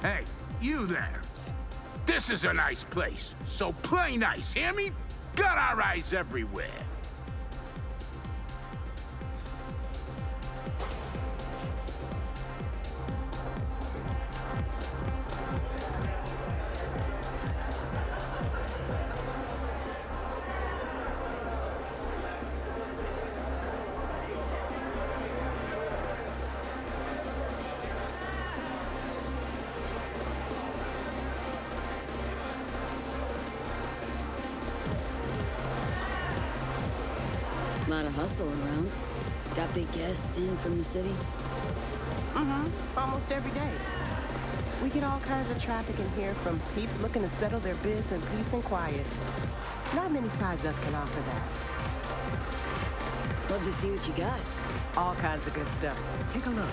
Hey, you there. This is a nice place, so play nice, hear me? Got our eyes everywhere. A lot of hustle around. Got big guests in from the city. Almost every day. We get all kinds of traffic in here, from peeps looking to settle their biz in peace and quiet. Not many sides us can offer that. Love to see what you got. All kinds of good stuff. Take a look.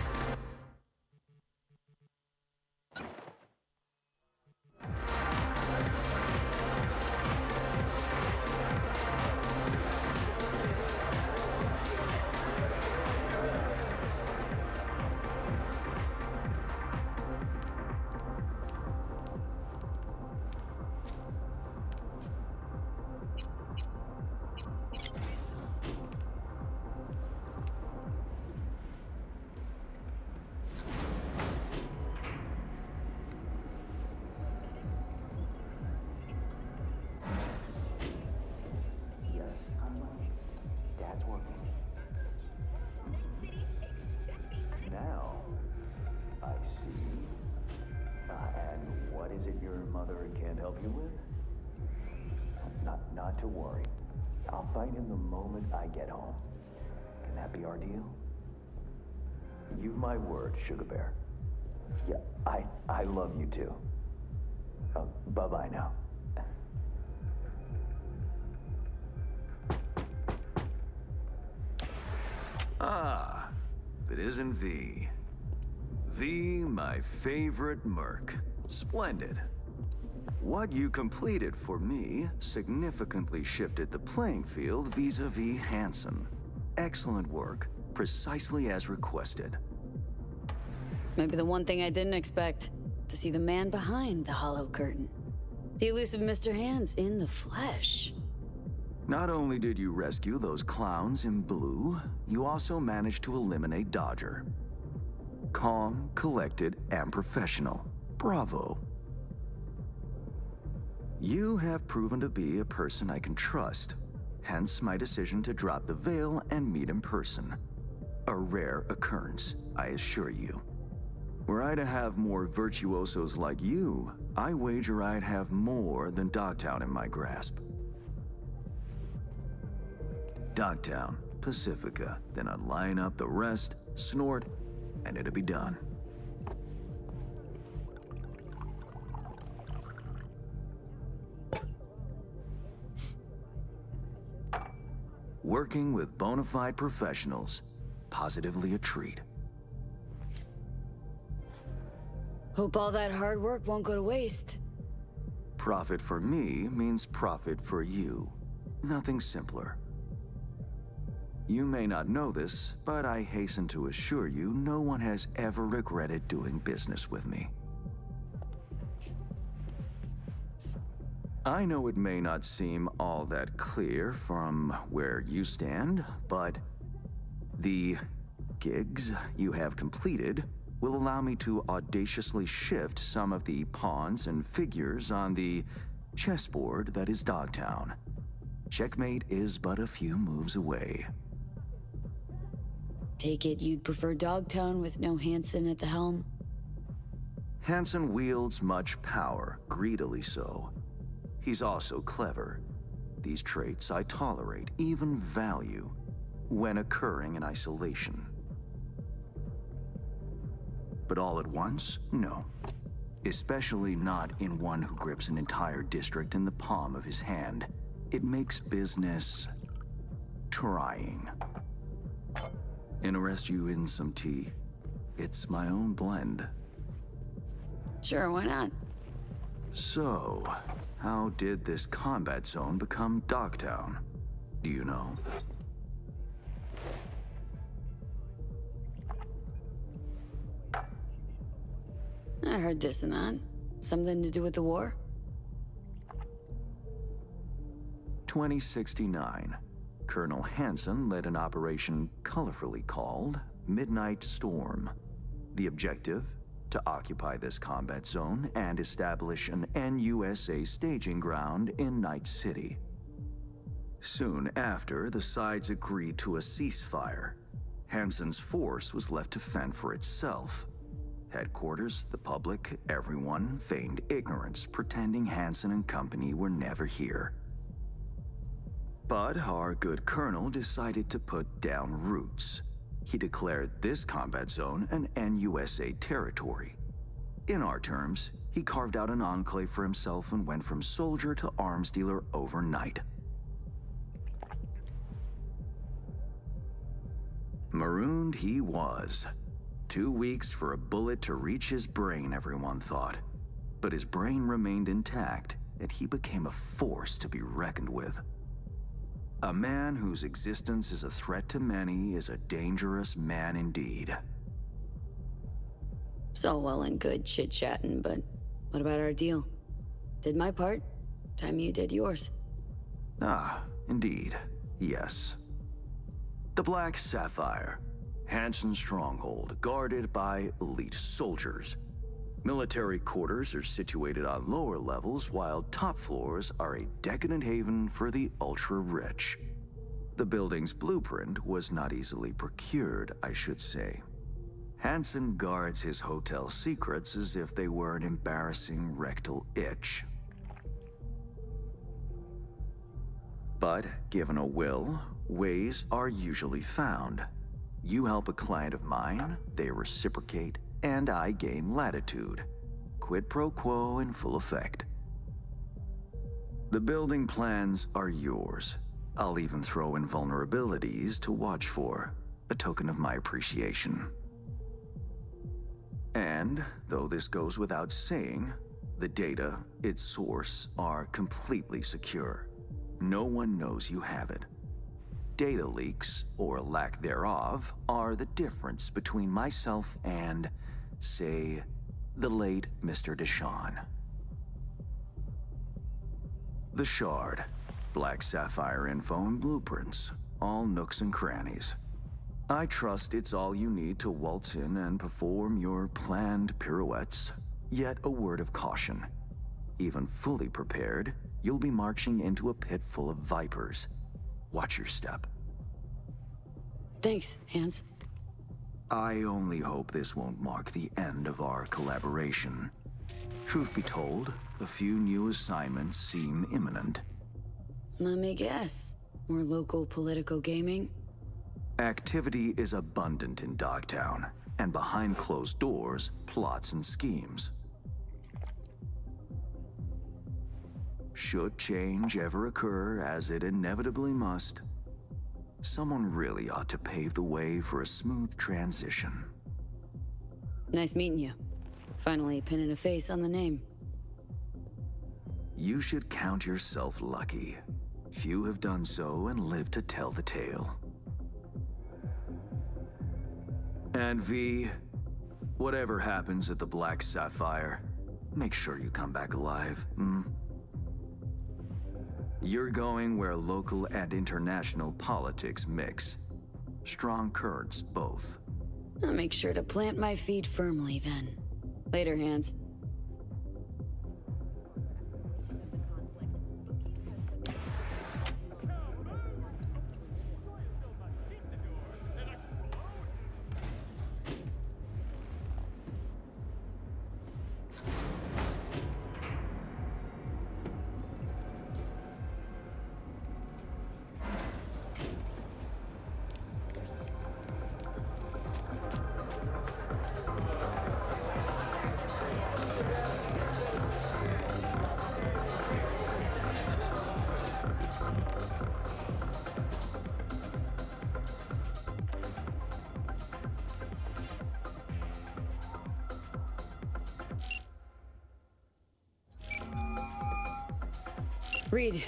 Now, I see. And what is it your mother can't help you with? Not to worry. I'll fight him the moment I get home. Can that be our deal? You've my word, Sugar Bear. Yeah, I love you too. Bye-bye now. Ah, if it isn't V. V, my favorite merc. Splendid. What you completed for me significantly shifted the playing field vis-a-vis Hansen. Excellent work, precisely as requested. Maybe the one thing I didn't expect, to see the man behind the hollow curtain. The elusive Mr. Hands in the flesh. Not only did you rescue those clowns in blue, you also managed to eliminate Dodger. Calm, collected, and professional. Bravo. You have proven to be a person I can trust, hence my decision to drop the veil and meet in person. A rare occurrence, I assure you. Were I to have more virtuosos like you, I wager I'd have more than Dogtown in my grasp. Dogtown, Pacifica, then I'd line up the rest, snort, and it'd be done. Working with bona fide professionals, positively a treat. Hope all that hard work won't go to waste. Profit for me means profit for you. Nothing simpler. You may not know this, but I hasten to assure you no one has ever regretted doing business with me. I know it may not seem all that clear from where you stand, but the gigs you have completed will allow me to audaciously shift some of the pawns and figures on the chessboard that is Dogtown. Checkmate is but a few moves away. Take it you'd prefer Dogtown with no Hansen at the helm? Hansen wields much power, greedily so. He's also clever. These traits I tolerate, even value, when occurring in isolation. But all at once? No. Especially not in one who grips an entire district in the palm of his hand. It makes business trying. Interest you in some tea? It's my own blend. Sure, why not? So, how did this combat zone become Dogtown? Do you know? I heard this and that. Something to do with the war? 2069. Colonel Hansen led an operation colorfully called Midnight Storm. The objective? To occupy this combat zone and establish an NUSA staging ground in Night City. Soon after, the sides agreed to a ceasefire. Hansen's force was left to fend for itself. Headquarters, the public, everyone feigned ignorance, pretending Hansen and company were never here. But our good colonel decided to put down roots. He declared this combat zone an NUSA territory. In our terms, he carved out an enclave for himself and went from soldier to arms dealer overnight. Marooned he was. 2 weeks for a bullet to reach his brain, everyone thought. But his brain remained intact, and he became a force to be reckoned with. A man whose existence is a threat to many is a dangerous man indeed. It's all well and good chit-chatting, but what about our deal? Did my part. Time you did yours. Ah, indeed. Yes. The Black Sapphire. Hansen's stronghold, guarded by elite soldiers. Military quarters are situated on lower levels, while top floors are a decadent haven for the ultra-rich. The building's blueprint was not easily procured, I should say. Hansen guards his hotel secrets as if they were an embarrassing rectal itch. But given a will, ways are usually found. You help a client of mine, they reciprocate, and I gain latitude. Quid pro quo in full effect. The building plans are yours. I'll even throw in vulnerabilities to watch for, a token of my appreciation. And, though this goes without saying, the data, its source, are completely secure. No one knows you have it. Data leaks, or lack thereof, are the difference between myself and, say, the late Mr. Deshawn. The Shard. Black Sapphire info and blueprints. All nooks and crannies. I trust it's all you need to waltz in and perform your planned pirouettes. Yet a word of caution. Even fully prepared, you'll be marching into a pit full of vipers. Watch your step. Thanks, Hans. I only hope this won't mark the end of our collaboration. Truth be told, a few new assignments seem imminent. Let me guess. More local political gaming? Activity is abundant in Dogtown, and behind closed doors, plots and schemes. Should change ever occur, as it inevitably must, someone really ought to pave the way for a smooth transition. Nice meeting you. Finally pinning a face on the name. You should count yourself lucky. Few have done so and lived to tell the tale. And V, whatever happens at the Black Sapphire, make sure you come back alive, You're going where local and international politics mix. Strong currents, both. I'll make sure to plant my feet firmly then. Later, Hans. Reed,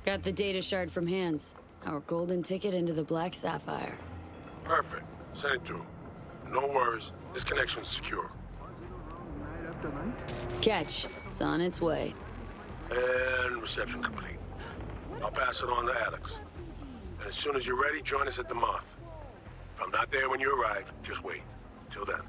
got the data shard from Hans. Our golden ticket into the Black Sapphire. Perfect. Send it through. No worries. This connection's secure. Catch. It's on its way. And reception complete. I'll pass it on to Alex. And as soon as you're ready, join us at the Moth. If I'm not there when you arrive, just wait. Till then.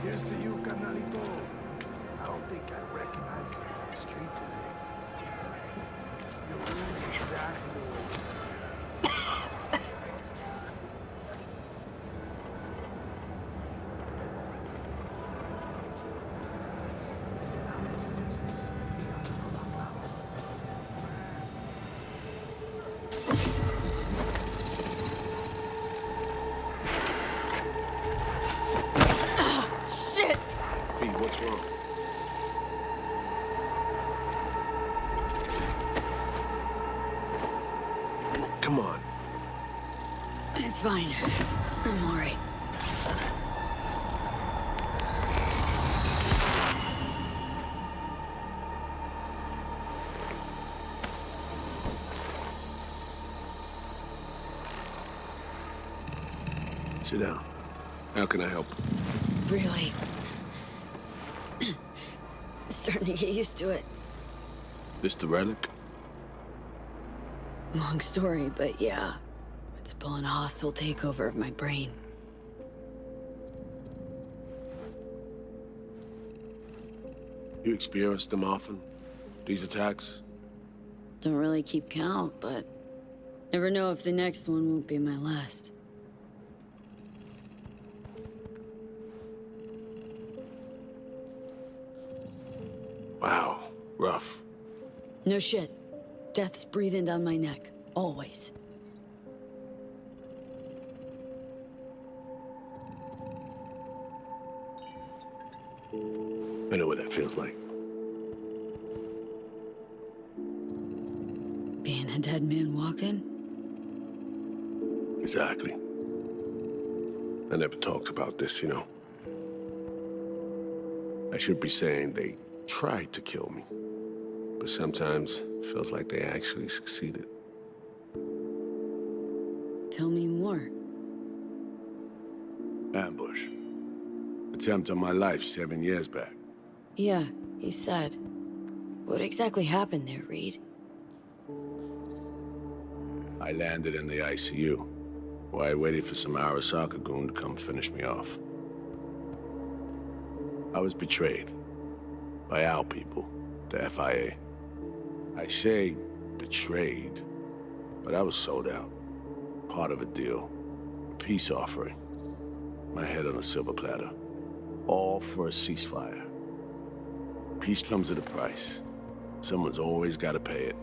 Here's to you, carnalito. I don't think I'd recognize you on the street today. You're really exactly the way. What's wrong? Come on. It's fine. I'm all right. Sit down. How can I help? Really? Starting to get used to it. This the relic? Long story, but yeah. It's pulling a hostile takeover of my brain. You experience them often? These attacks? Don't really keep count, but never know if the next one won't be my last. Rough. No shit. Death's breathing down my neck. Always. I know what that feels like. Being a dead man walking? Exactly. I never talked about this, you know. I should be saying they tried to kill me. But sometimes it feels like they actually succeeded. Tell me more. Ambush. Attempt on my life 7 years back. Yeah, you said. What exactly happened there, Reed? I landed in the ICU, while I waited for some Arasaka goon to come finish me off. I was betrayed by our people, the FIA. I say betrayed, but I was sold out. Part of a deal, a peace offering. My head on a silver platter. All for a ceasefire. Peace comes at a price. Someone's always got to pay it.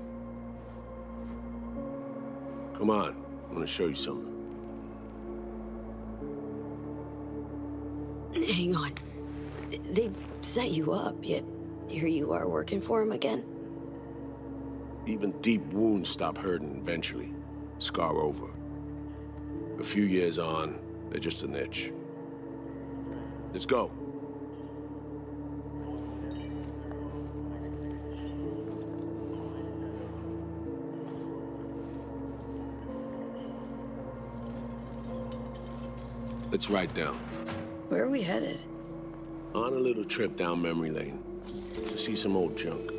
Come on, I want to show you something. Hang on. They set you up, yet here you are working for him again? Even deep wounds stop hurting eventually. Scar over. A few years on, they're just an itch. Let's go. Let's ride down. Where are we headed? On a little trip down memory lane to see some old junk.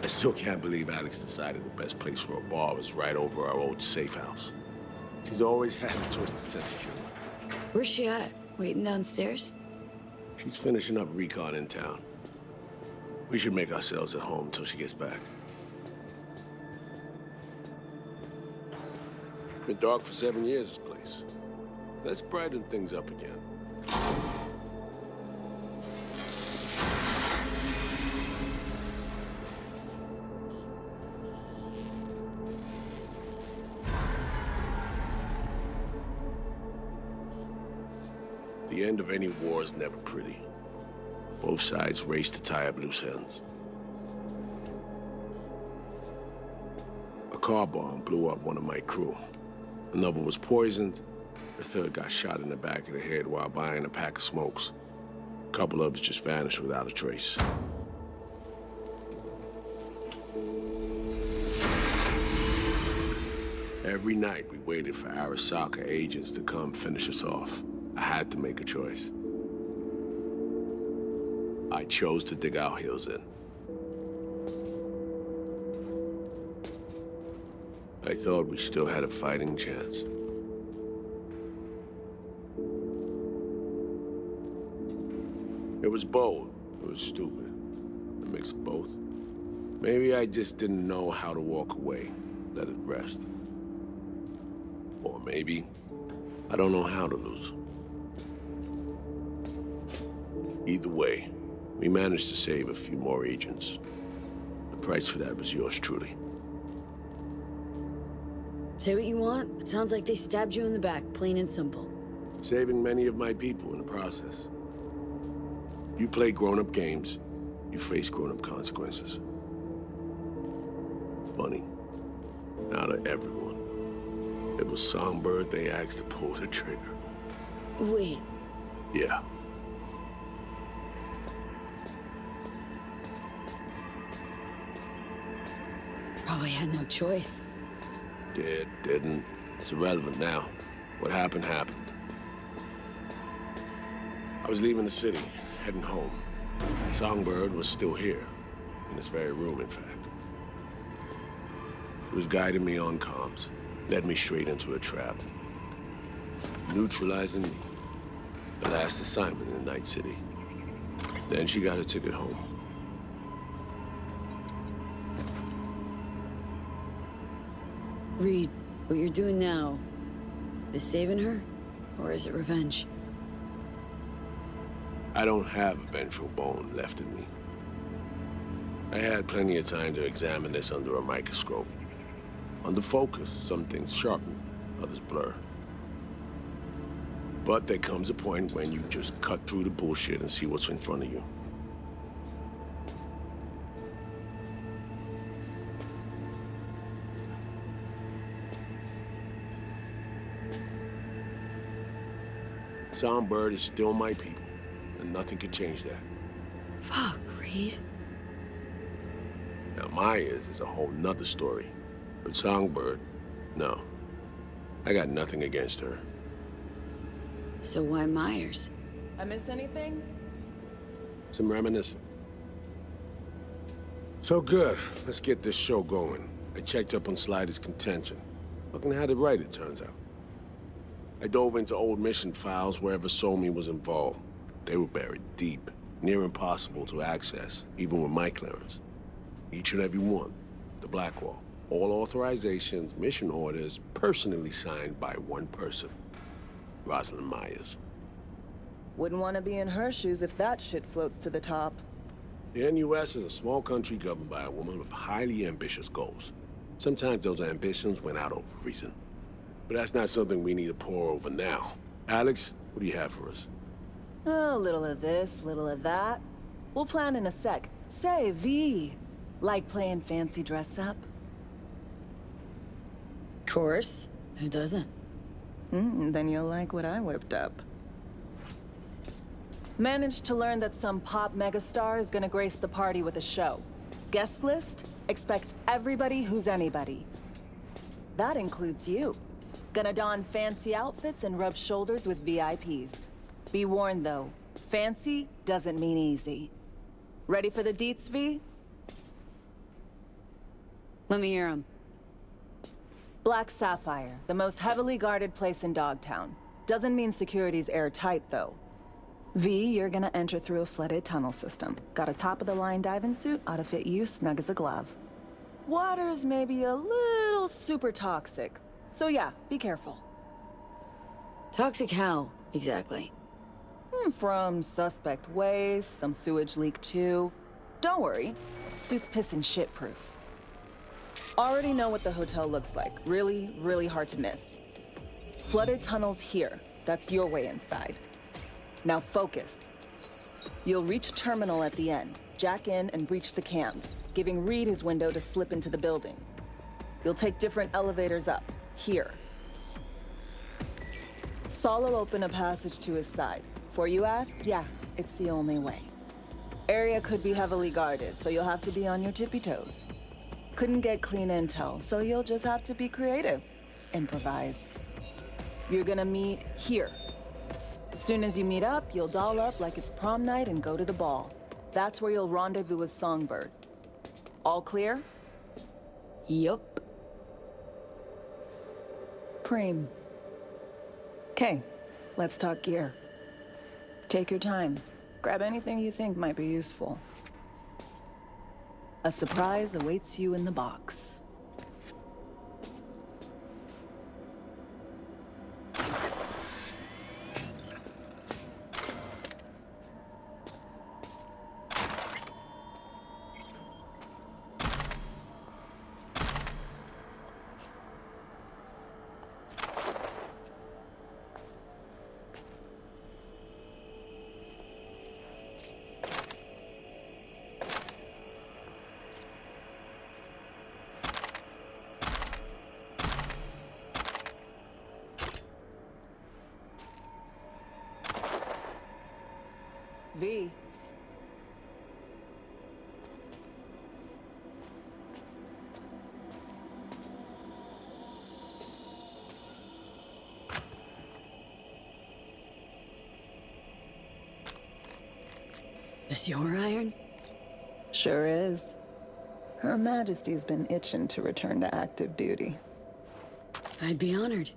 I still can't believe Alex decided the best place for a bar was right over our old safe house. She's always had a twisted sense of humor. Where's she at? Waiting downstairs? She's finishing up recon in town. We should make ourselves at home until she gets back. Been dark for 7 years, this place. Let's brighten things up again. The end of any war is never pretty. Both sides race to tie up loose ends. A car bomb blew up one of my crew. Another was poisoned. The third got shot in the back of the head while buying a pack of smokes. A couple others just vanished without a trace. Every night we waited for Arasaka agents to come finish us off. I had to make a choice. I chose to dig our heels in. I thought we still had a fighting chance. It was bold. It was stupid. A mix of both. Maybe I just didn't know how to walk away, let it rest. Or maybe I don't know how to lose. Either way, we managed to save a few more agents. The price for that was yours truly. Say what you want, but sounds like they stabbed you in the back, plain and simple. Saving many of my people in the process. You play grown-up games, you face grown-up consequences. Funny. Not of everyone. It was Songbird they asked to pull the trigger. Wait. Yeah. Probably had no choice. Did, didn't. It's irrelevant now. What happened, happened. I was leaving the city, heading home. Songbird was still here. In this very room, in fact. He was guiding me on comms. Led me straight into a trap. Neutralizing me. The last assignment in Night City. Then she got a ticket home. Reed, what you're doing now, is saving her? Or is it revenge? I don't have a vengeful bone left in me. I had plenty of time to examine this under a microscope. Under focus, some things sharpen, others blur. But there comes a point when you just cut through the bullshit and see what's in front of you. Songbird is still my people, and nothing can change that. Fuck, Reed. Now, Myers is a whole nother story. But Songbird, no. I got nothing against her. So why Myers? I miss anything? Some reminiscing. So good. Let's get this show going. I checked up on Slider's contention. Fucking had it right, it turns out. I dove into old mission files wherever Somi was involved. They were buried deep, near impossible to access, even with my clearance. Each and every one. The Blackwall. All authorizations, mission orders, personally signed by one person. Rosalind Myers. Wouldn't want to be in her shoes if that shit floats to the top. The NUS is a small country governed by a woman with highly ambitious goals. Sometimes those ambitions went out of reason. But that's not something we need to pour over now. Alex, what do you have for us? A little of this, little of that. We'll plan in a sec. Say, V, like playing fancy dress up? Course. Who doesn't? Then you'll like what I whipped up. Managed to learn that some pop megastar is gonna grace the party with a show. Guest list? Expect everybody who's anybody. That includes you. Gonna don fancy outfits and rub shoulders with VIPs. Be warned though, fancy doesn't mean easy. Ready for the deets, V? Let me hear him. Black Sapphire, the most heavily guarded place in Dogtown. Doesn't mean security's airtight though. V, you're gonna enter through a flooded tunnel system. Got a top-of-the-line diving suit, ought to fit you snug as a glove. Water's maybe a little super toxic. So yeah, be careful. Toxic how, exactly? From suspect waste, some sewage leak too. Don't worry, suit's piss and shit proof. Already know what the hotel looks like. Really, really hard to miss. Flooded tunnels here. That's your way inside. Now focus. You'll reach a terminal at the end, jack in and breach the cams, giving Reed his window to slip into the building. You'll take different elevators up. Here. Saul will open a passage to his side. Before you ask, yeah, it's the only way. Area could be heavily guarded, so you'll have to be on your tippy toes. Couldn't get clean intel, so you'll just have to be creative. Improvise. You're gonna meet here. As soon as you meet up, you'll doll up like it's prom night and go to the ball. That's where you'll rendezvous with Songbird. All clear? Yup. Preem. Okay, let's talk gear. Take your time. Grab anything you think might be useful. A surprise awaits you in the box. V. This your iron? Sure is. Her Majesty's been itching to return to active duty. I'd be honored.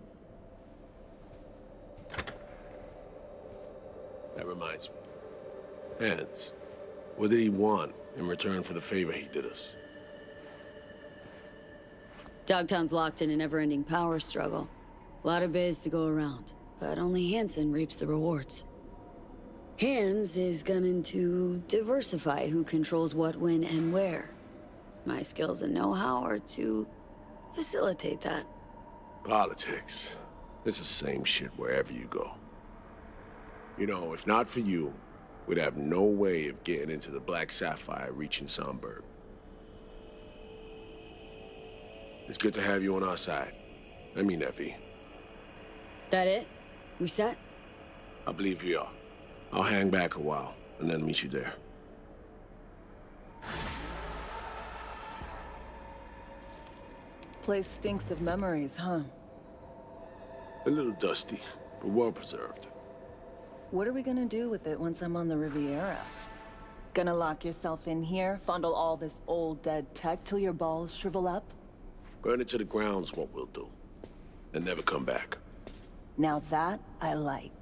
That reminds me. Hands. What did he want in return for the favor he did us? Dogtown's locked in a never-ending power struggle. A lot of biz to go around, but only Hansen reaps the rewards. Hans is gunning to diversify who controls what, when, and where. My skills and know-how are to facilitate that. Politics. It's the same shit wherever you go. You know, if not for you, we'd have no way of getting into the Black Sapphire reaching Sonberg. It's good to have you on our side. I mean that, V. That it? We set? I believe we are. I'll hang back a while, and then meet you there. Place stinks of memories, huh? A little dusty, but well preserved. What are we gonna do with it once I'm on the Riviera? Gonna lock yourself in here, fondle all this old dead tech till your balls shrivel up? Burn it to the ground's what we'll do. And never come back. Now that I like.